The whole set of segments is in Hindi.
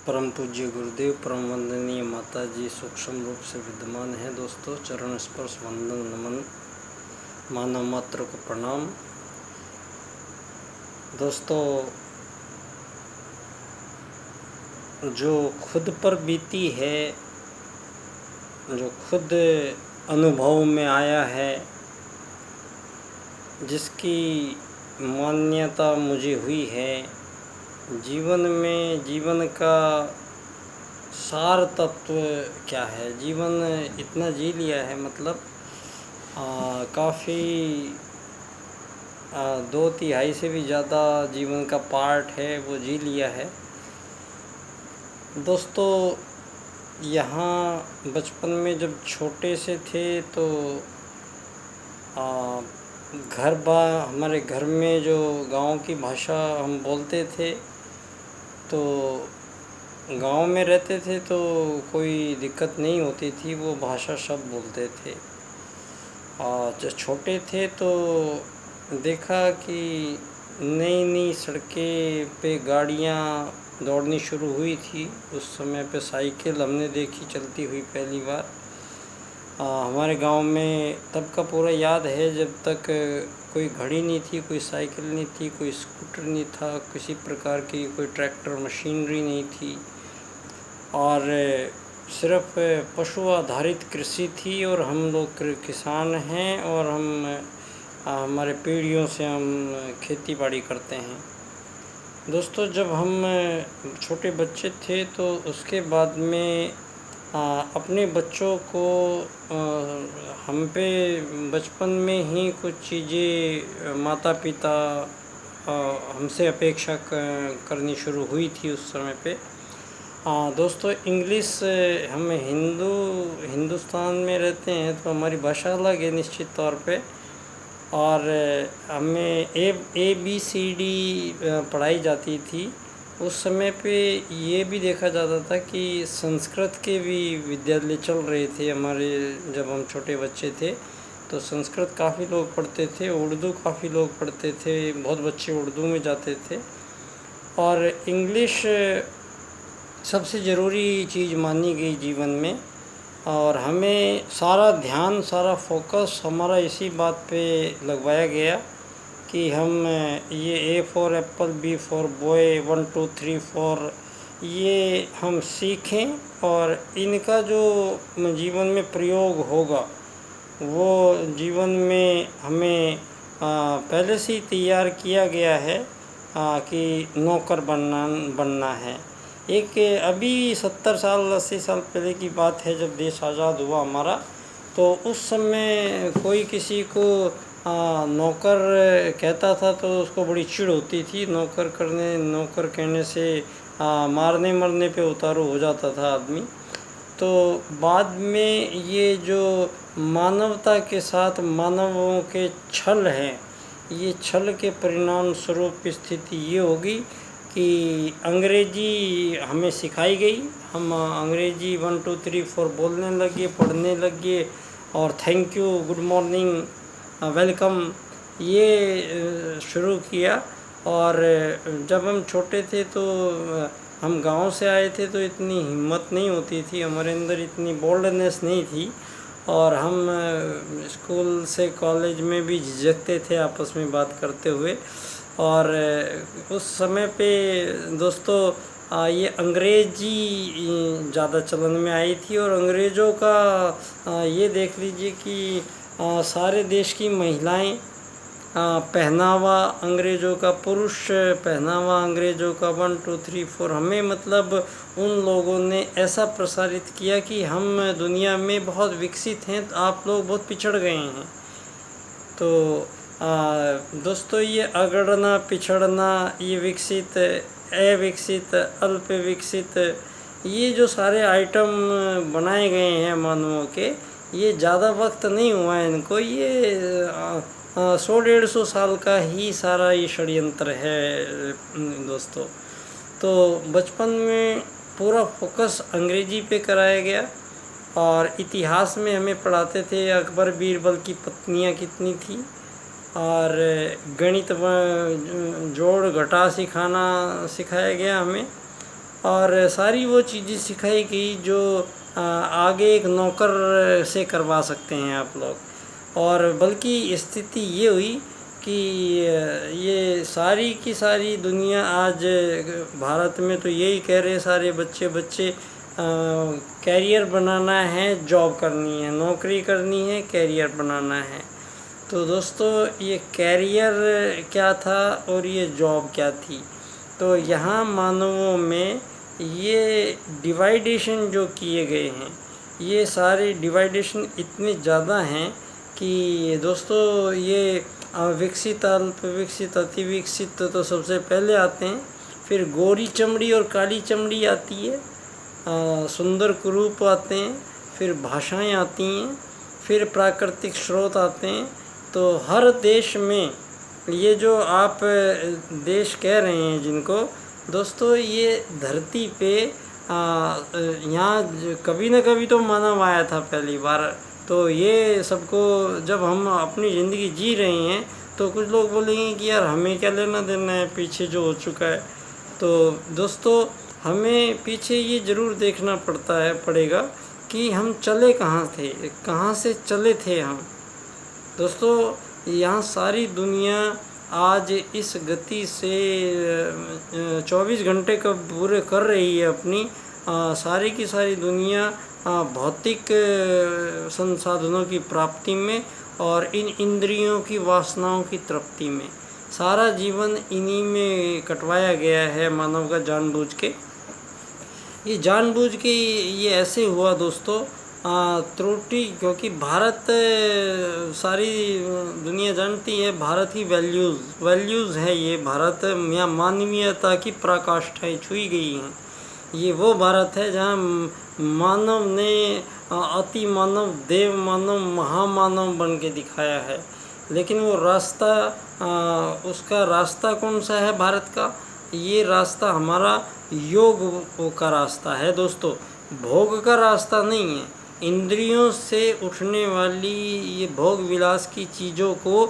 परम पूज्य गुरुदेव, परम वंदनीय माता जी सूक्ष्म रूप से विद्यमान है। दोस्तों, चरण स्पर्श वंदन नमन, मानव मात्र को प्रणाम। दोस्तों, जो खुद पर बीती है, जो खुद अनुभव में आया है, जिसकी मान्यता मुझे हुई है, जीवन में जीवन का सार तत्व क्या है, जीवन इतना जी लिया है, मतलब काफ़ी 2/3 से भी ज़्यादा जीवन का पार्ट है वो जी लिया है। दोस्तों, यहाँ बचपन में जब छोटे से थे तो हमारे घर में जो गांव की भाषा हम बोलते थे, तो गांव में रहते थे तो कोई दिक्कत नहीं होती थी, वो भाषा सब बोलते थे। जब छोटे थे तो देखा कि नई नई सड़कें पे गाड़ियाँ दौड़नी शुरू हुई थी। उस समय पे साइकिल हमने देखी चलती हुई पहली बार। हमारे गांव में तब का पूरा याद है, जब तक कोई घड़ी नहीं थी, कोई साइकिल नहीं थी, कोई स्कूटर नहीं था, किसी प्रकार की कोई ट्रैक्टर मशीनरी नहीं थी, और सिर्फ पशु आधारित कृषि थी। और हम लोग किसान हैं, और हमारे पीढ़ियों से हम खेती बाड़ी करते हैं। दोस्तों, जब हम छोटे बच्चे थे तो उसके बाद में अपने बच्चों को हम पे बचपन में ही कुछ चीज़ें माता पिता हमसे अपेक्षा करनी शुरू हुई थी उस समय पे। दोस्तों, इंग्लिश, हम हिंदुस्तान में रहते हैं तो हमारी भाषा अलग है निश्चित तौर पे, और हमें ABCD पढ़ाई जाती थी। उस समय पे ये भी देखा जाता था कि संस्कृत के भी विद्यालय चल रहे थे हमारे। जब हम छोटे बच्चे थे तो संस्कृत काफ़ी लोग पढ़ते थे, उर्दू काफ़ी लोग पढ़ते थे, बहुत बच्चे उर्दू में जाते थे। और इंग्लिश सबसे ज़रूरी चीज़ मानी गई जीवन में, और हमें सारा ध्यान, सारा फोकस हमारा इसी बात पे लगवाया गया कि हम ये A for Apple, B for boy, 1 2 3 4 ये हम सीखें, और इनका जो जीवन में प्रयोग होगा वो जीवन में हमें पहले से ही तैयार किया गया है कि नौकर बनना है। एक अभी 70 साल 80 साल पहले की बात है, जब देश आज़ाद हुआ हमारा, तो उस समय कोई किसी को नौकर कहता था तो उसको बड़ी चिढ़ होती थी। नौकर कहने से मारने मरने पे उतारू हो जाता था आदमी। तो बाद में ये जो मानवता के साथ मानवों के छल हैं, ये छल के परिणाम स्वरूप स्थिति ये होगी कि अंग्रेजी हमें सिखाई गई। हम अंग्रेजी 1 2 3 4 बोलने लगे, पढ़ने लगे, और thank you, good morning, welcome, ये शुरू किया। और जब हम छोटे थे तो हम गांव से आए थे तो इतनी हिम्मत नहीं होती थी, हमारे अंदर इतनी बोल्डनेस नहीं थी, और हम स्कूल से कॉलेज में भी झिझकते थे आपस में बात करते हुए। और उस समय पे दोस्तों ये अंग्रेजी ज़्यादा चलन में आई थी, और अंग्रेज़ों का ये देख लीजिए कि सारे देश की महिलाएं, पहनावा अंग्रेज़ों का, पुरुष पहनावा अंग्रेज़ों का, 1 2 3 4, हमें मतलब उन लोगों ने ऐसा प्रसारित किया कि हम दुनिया में बहुत विकसित हैं, तो आप लोग बहुत पिछड़ गए हैं। तो दोस्तों, ये अगड़ना, पिछड़ना, ये विकसित, अविकसित, अल्प विकसित, ये जो सारे आइटम बनाए गए हैं मानवों के, ये ज़्यादा वक्त नहीं हुआ है इनको, ये 100-150 साल का ही सारा ये षड्यंत्र है दोस्तों। तो बचपन में पूरा फोकस अंग्रेजी पे कराया गया, और इतिहास में हमें पढ़ाते थे अकबर बीरबल की पत्नियां कितनी थी, और गणित जोड़ घटा सिखाया गया हमें, और सारी वो चीज़ें सिखाई गई जो आगे एक नौकर से करवा सकते हैं आप लोग। और बल्कि स्थिति ये हुई कि ये सारी की सारी दुनिया आज भारत में तो यही कह रहे सारे बच्चे कैरियर बनाना है, जॉब करनी है, नौकरी करनी है, कैरियर बनाना है। तो दोस्तों ये कैरियर क्या था और ये जॉब क्या थी? तो यहाँ मानवों में ये डिवाइडेशन जो किए गए हैं, ये सारे डिवाइडेशन इतने ज़्यादा हैं कि दोस्तों ये विकसित, अल्प विकसित, अति विकसित तो सबसे पहले आते हैं, फिर गोरी चमड़ी और काली चमड़ी आती है, सुंदर कुरूप आते हैं, फिर भाषाएं आती हैं, फिर प्राकृतिक स्रोत आते हैं। तो हर देश में ये जो आप देश कह रहे हैं जिनको, दोस्तों ये धरती पे यहाँ कभी न कभी तो मानव आया था पहली बार। तो ये सबको जब हम अपनी ज़िंदगी जी रहे हैं तो कुछ लोग बोलेंगे कि यार हमें क्या लेना देना है पीछे जो हो चुका है। तो दोस्तों हमें पीछे ये ज़रूर देखना पड़ेगा कि हम चले कहाँ थे, कहाँ से चले थे हम। दोस्तों यहाँ सारी दुनिया आज इस गति से 24 घंटे का पूरे कर रही है अपनी, सारी की सारी दुनिया भौतिक संसाधनों की प्राप्ति में और इन इंद्रियों की वासनाओं की तृप्ति में, सारा जीवन इन्हीं में कटवाया गया है मानव का जानबूझ के। ये जानबूझ के ये ऐसे हुआ दोस्तों, त्रुटि, क्योंकि भारत सारी दुनिया जानती है, भारत की वैल्यूज़ है ये भारत, यहाँ मानवीयता की पराकाष्ठाएं छुई गई हैं। ये वो भारत है जहाँ मानव ने अति मानव, देव मानव, महामानव बन के दिखाया है। लेकिन वो रास्ता, उसका रास्ता कौन सा है भारत का? ये रास्ता हमारा योग का रास्ता है दोस्तों, भोग का रास्ता नहीं है। इंद्रियों से उठने वाली ये भोग विलास की चीज़ों को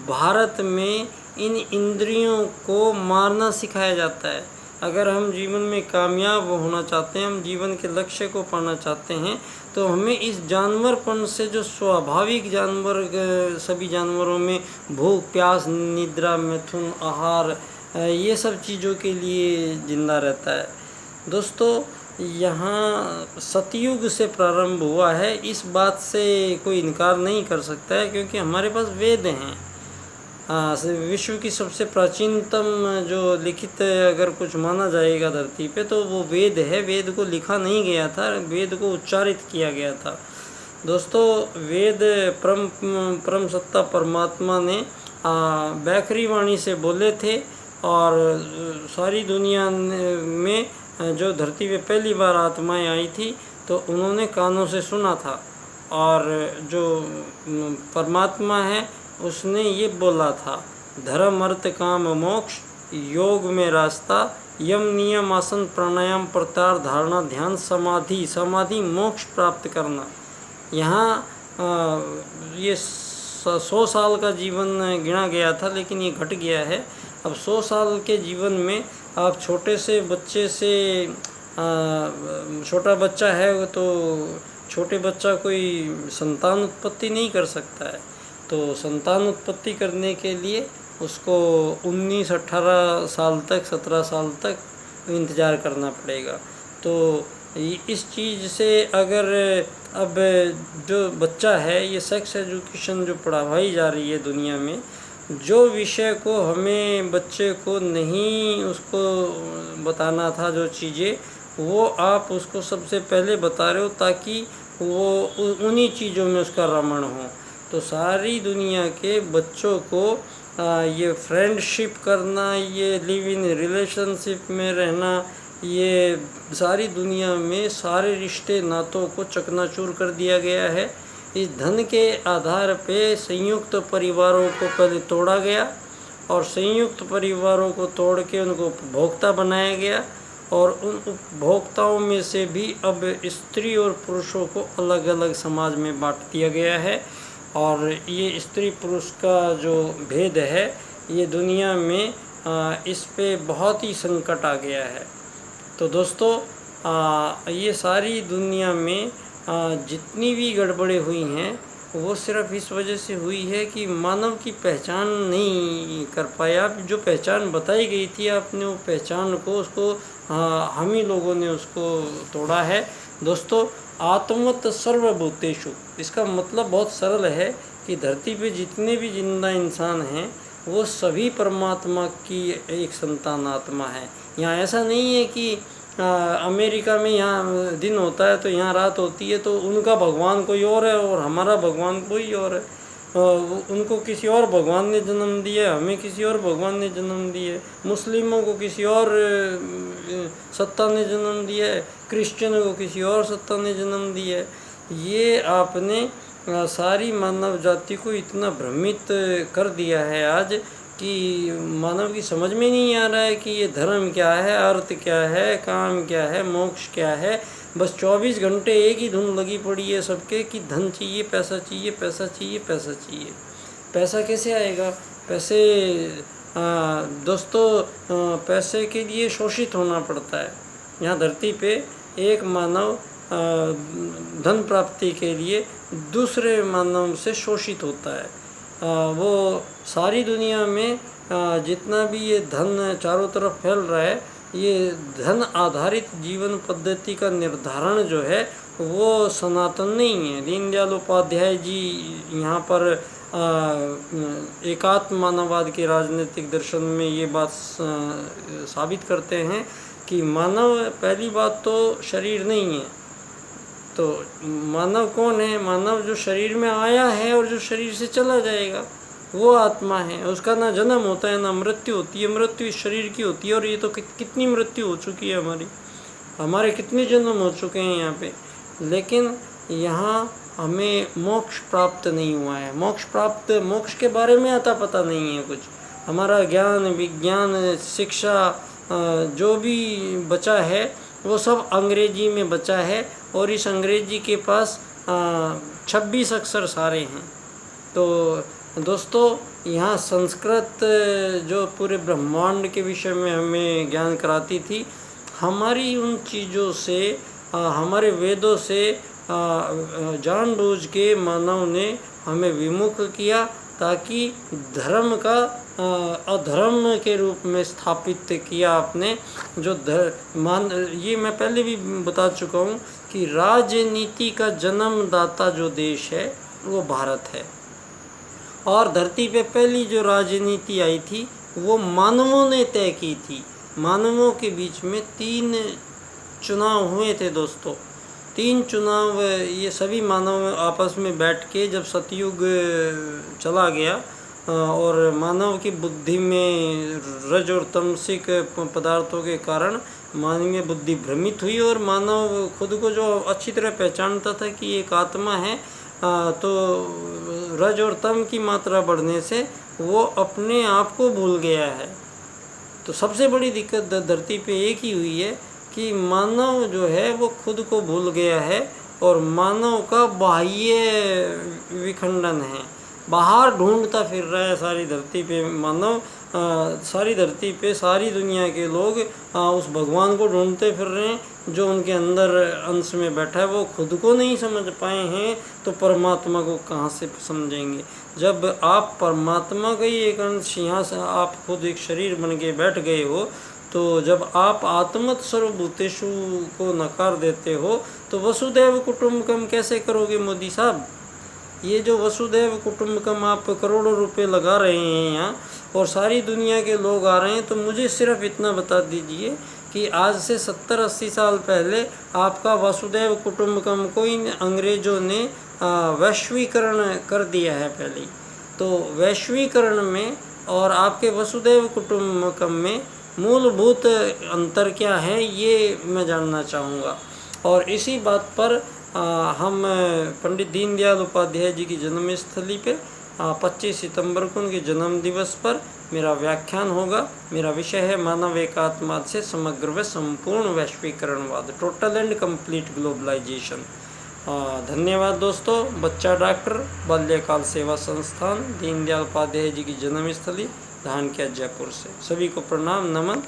भारत में इन इंद्रियों को मारना सिखाया जाता है। अगर हम जीवन में कामयाब होना चाहते हैं, हम जीवन के लक्ष्य को पाना चाहते हैं, तो हमें इस जानवरपन से, जो स्वाभाविक जानवर सभी जानवरों में भूख, प्यास, निद्रा, मिथुन, आहार, ये सब चीज़ों के लिए जिंदा रहता है। दोस्तों यहाँ सतयुग से प्रारंभ हुआ है, इस बात से कोई इनकार नहीं कर सकता है, क्योंकि हमारे पास वेद हैं। विश्व की सबसे प्राचीनतम जो लिखित अगर कुछ माना जाएगा धरती पे तो वो वेद है। वेद को लिखा नहीं गया था, वेद को उच्चारित किया गया था। दोस्तों वेद परम सत्ता परमात्मा ने बैखरी वाणी से बोले थे, और सारी दुनिया में जो धरती पे पहली बार आत्माएं आई थी तो उन्होंने कानों से सुना था, और जो परमात्मा है उसने ये बोला था, धर्म अर्थ काम मोक्ष, योग में रास्ता, यम नियम आसन प्राणायाम प्रत्याहार धारणा ध्यान समाधि मोक्ष प्राप्त करना। यहाँ ये 100 साल का जीवन गिना गया था, लेकिन ये घट गया है। अब 100 साल के जीवन में आप छोटे से बच्चे से, छोटा बच्चा है तो छोटे बच्चा कोई संतान उत्पत्ति नहीं कर सकता है, तो संतान उत्पत्ति करने के लिए उसको 19-18 साल तक, 17 साल तक इंतज़ार करना पड़ेगा। तो इस चीज़ से अगर अब जो बच्चा है, ये सेक्स एजुकेशन जो पढ़ाई जा रही है दुनिया में, जो विषय को हमें बच्चे को नहीं उसको बताना था, जो चीज़ें वो आप उसको सबसे पहले बता रहे हो, ताकि वो उन्हीं चीज़ों में उसका रमण हो। तो सारी दुनिया के बच्चों को ये फ्रेंडशिप करना, ये लिव इन रिलेशनशिप में रहना, ये सारी दुनिया में सारे रिश्ते नातों को चकनाचूर कर दिया गया है। इस धन के आधार पे संयुक्त परिवारों को पहले तोड़ा गया, और संयुक्त परिवारों को तोड़ के उनको उपभोक्ता बनाया गया, और उन उपभोक्ताओं में से भी अब स्त्री और पुरुषों को अलग अलग समाज में बांट दिया गया है। और ये स्त्री पुरुष का जो भेद है, ये दुनिया में इस पे बहुत ही संकट आ गया है। तो दोस्तों ये सारी दुनिया में जितनी भी गड़बड़ें हुई हैं वो सिर्फ इस वजह से हुई है कि मानव की पहचान नहीं कर पाया। जो पहचान बताई गई थी आपने वो पहचान को उसको हम ही लोगों ने उसको तोड़ा है। दोस्तों, आत्मवत् सर्वभूतेषु, इसका मतलब बहुत सरल है कि धरती पे जितने भी जिंदा इंसान हैं वो सभी परमात्मा की एक संतान आत्मा है। यहाँ ऐसा नहीं है कि अमेरिका में यहाँ दिन होता है तो यहाँ रात होती है, तो उनका भगवान कोई और है और हमारा भगवान कोई और है। उनको किसी और भगवान ने जन्म दिया, हमें किसी और भगवान ने जन्म दिया, मुस्लिमों को किसी और सत्ता ने जन्म दिया है, क्रिश्चियनों को किसी और सत्ता ने जन्म दिया है। ये आपने सारी मानव जाति को इतना भ्रमित कर दिया है आज कि मानव की समझ में नहीं आ रहा है कि ये धर्म क्या है, अर्थ क्या है, काम क्या है, मोक्ष क्या है। बस 24 घंटे एक ही धुन लगी पड़ी है सबके कि धन चाहिए, पैसा चाहिए, पैसा चाहिए, पैसा चाहिए। पैसा कैसे आएगा? पैसे दोस्तों पैसे के लिए शोषित होना पड़ता है। यहाँ धरती पे एक मानव धन प्राप्ति के लिए दूसरे मानव से शोषित होता है। वो सारी दुनिया में जितना भी ये धन चारों तरफ फैल रहा है, ये धन आधारित जीवन पद्धति का निर्धारण जो है वो सनातन नहीं है। दीनदयाल उपाध्याय जी यहाँ पर एकात्म मानववाद के राजनीतिक दर्शन में ये बात साबित करते हैं कि मानव, पहली बात तो शरीर नहीं है। तो मानव कौन है? मानव जो शरीर में आया है और जो शरीर से चला जाएगा वो आत्मा है। उसका ना जन्म होता है ना मृत्यु होती है। मृत्यु इस शरीर की होती है और ये तो कितनी मृत्यु हो चुकी है हमारे कितने जन्म हो चुके हैं यहाँ पे, लेकिन यहाँ हमें मोक्ष प्राप्त नहीं हुआ है। मोक्ष के बारे में आता पता नहीं है कुछ। हमारा ज्ञान, विज्ञान, शिक्षा जो भी बचा है वो सब अंग्रेजी में बचा है और इस अंग्रेजी के पास 26 अक्षर सारे हैं। तो दोस्तों, यहाँ संस्कृत जो पूरे ब्रह्मांड के विषय में हमें ज्ञान कराती थी, हमारी उन चीज़ों से, हमारे वेदों से जानबूझ के मानव ने हमें विमुख किया ताकि धर्म का अधर्म के रूप में स्थापित किया आपने। जो ये मैं पहले भी बता चुका हूँ कि राजनीति का जन्मदाता जो देश है वो भारत है। और धरती पे पहली जो राजनीति आई थी वो मानवों ने तय की थी। मानवों के बीच में 3 चुनाव हुए थे दोस्तों। 3 चुनाव ये सभी मानव आपस में बैठ के, जब सतयुग चला गया और मानव की बुद्धि में रज और तमसिक पदार्थों के कारण मानवीय बुद्धि भ्रमित हुई और मानव खुद को जो अच्छी तरह पहचानता था कि एक आत्मा है, तो रज और तम की मात्रा बढ़ने से वो अपने आप को भूल गया है। तो सबसे बड़ी दिक्कत धरती पे एक ही हुई है कि मानव जो है वो खुद को भूल गया है और मानव का बाह्य विखंडन है, बाहर ढूंढता फिर रहा है सारी धरती पे मानव। सारी धरती पे सारी दुनिया के लोग उस भगवान को ढूंढते फिर रहे हैं जो उनके अंदर अंश में बैठा है। वो खुद को नहीं समझ पाए हैं तो परमात्मा को कहाँ से समझेंगे? जब आप परमात्मा का ही एक अंश, यहाँ से आप खुद एक शरीर बन के बैठ गए हो, तो जब आप आत्मवत् सर्वभूतेषु को नकार देते हो तो वसुदैव कुटुंबकम कैसे करोगे मोदी साहब? ये जो वसुदैव कुटुंबकम आप करोड़ों रुपए लगा रहे हैं यहाँ और सारी दुनिया के लोग आ रहे हैं, तो मुझे सिर्फ इतना बता दीजिए कि आज से 70-80 साल पहले आपका वसुदैव कुटुंबकम को इन अंग्रेज़ों ने वैश्वीकरण कर दिया है पहले। तो वैश्वीकरण में और आपके वसुदैव कुटुंबकम में मूलभूत अंतर क्या है, ये मैं जानना चाहूँगा। और इसी बात पर हम पंडित दीनदयाल उपाध्याय जी की जन्मस्थली पे 25 सितंबर को उनके जन्म दिवस पर मेरा व्याख्यान होगा। मेरा विषय है मानव एकात्मवाद से समग्र व संपूर्ण वैश्वीकरणवाद, टोटल एंड कंप्लीट ग्लोबलाइजेशन। धन्यवाद दोस्तों। बच्चा डॉक्टर, बाल्यकाल सेवा संस्थान, दीनदयाल उपाध्याय जी की जन्मस्थली, धानक्या, जयपुर से। सभी को प्रणाम, नमन,